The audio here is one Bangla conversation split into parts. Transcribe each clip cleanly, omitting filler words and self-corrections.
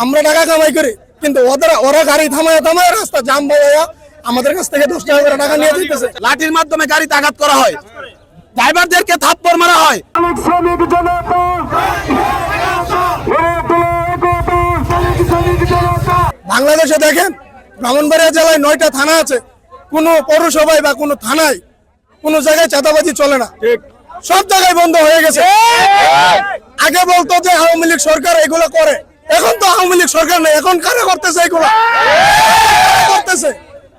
আমরা টাকা কামাই করি, কিন্তু ওরা গাড়ি থামায় থামায় রাস্তা জাম বাজায়া আমাদের কাছ থেকে 10 টাকা করে টাকা নিয়ে দিতেছে। লাঠির মাধ্যমে গাড়িতে আঘাত করা হয়, ড্রাইভারদেরকে থাপ্পড় মারা হয়। বাংলাদেশে দেখেন, ব্রাহ্মণবাড়িয়া জেলায় 9টা থানা আছে, কোনো পৌরসভায় বা কোনো থানায় কোনো জায়গায় চাঁদাবাজি চলে না, সব জায়গায় বন্ধ হয়ে গেছে। আগে বলতো যে আওয়ামী লীগ সরকার এগুলো করে, এখন তো আওয়ামী লীগ সরকার নেই, এখন কারা করতেছে এগুলো করতেছে।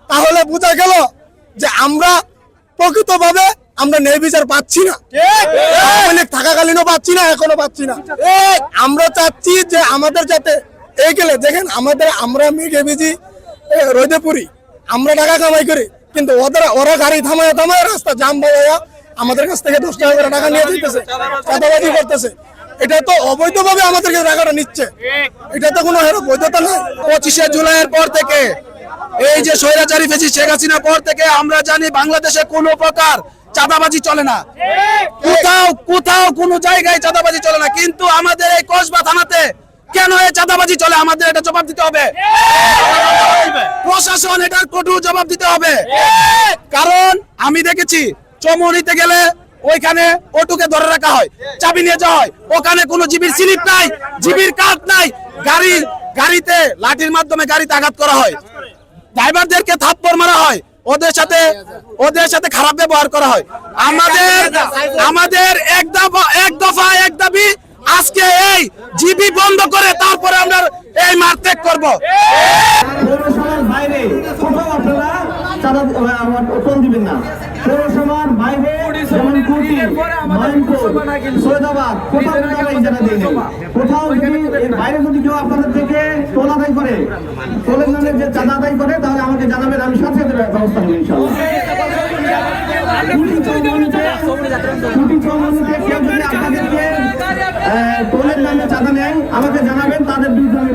তাহলে বোঝা গেল যে আমরা প্রকৃতভাবে আমরা ন্যায় বিচার পাচ্ছি না, আওয়ামী লীগ থাকাকালীনও পাচ্ছি না, এখনো পাচ্ছি না। আমরা চাচ্ছি যে আমাদের যাতে এই গেলে দেখেন আমরা মেঘে ভিজি রোদে পুরি, আমরা টাকা কামাই করি, কিন্তু ওরা গাড়ি থামায় থামায় রাস্তা জাম বাজায়া আমাদের কাছ থেকে 10 টাকা করে টাকা নিয়ে দিতেছে, চাঁদাবাজি করতেছে। এটা তো অবৈধভাবে আমাদের কাছে টাকাটা নিচ্ছে, এটা তো কোনো বৈধতা নয়। 25শে জুলাইয়ের পর থেকে এই যে স্বৈরাচারী ফ্যাসিস্ট শেখ হাসিনার পর থেকে আমরা জানি বাংলাদেশে কোনো প্রকার চাঁদাবাজি চলে না, কোথাও কোনো জায়গায় চাঁদাবাজি চলে না। কিন্তু আমাদের এই কসবা থানাতে কেন এই চাঁদাবাজি চলে, আমাদের এটা জবাব দিতে হবে। প্রশাসন এটার কঠোর জবাব দিতে হবে। কারণ আমি দেখেছি চমুনিতে গেলে ওইখানে অটোকে ধরে রাখা হয়, চাবি নিয়ে যাওয়া হয়, ওখানে কোনো জিবির স্লিপ নাই, জিবির কার্ড নাই, গাড়িতে লাঠির মাধ্যমে গাড়িতে আঘাত করা হয়, ড্রাইভারদেরকে থাপ্পড় মারা হয়, ওদের সাথে খারাপ ব্যবহার করা হয়। আমাদের এক দফা এক দাবি, আজকে এই জিবি বন্ধ করে তারপরে আমরা এই মারত্যাগ করব। পৌরসভার বাইরে কোথাও আপনারা চাঁদা টোল দিবেন না। পৌরসভার বাইরে যেমন কুটি, মাইনপুর, সৈয়দাবাদ কোথাও আপনারা ইজারা দিয়ে নেই। কোথাও যদি এর বাইরে যদি কেউ আপনাদের থেকে টোল আদায় করে, টোলের নামে যে চাঁদা আদায় করে, তাহলে আমাকে জানাবেন, আমি সাথে সাথে ব্যবস্থা নেব ইনশাআল্লাহ। কুটি চৌমনিতে কেউ যদি আপনাদেরকে টোলের নামে চাঁদা নেয়, আমাকে জানাবেন, তাদের বিরুদ্ধে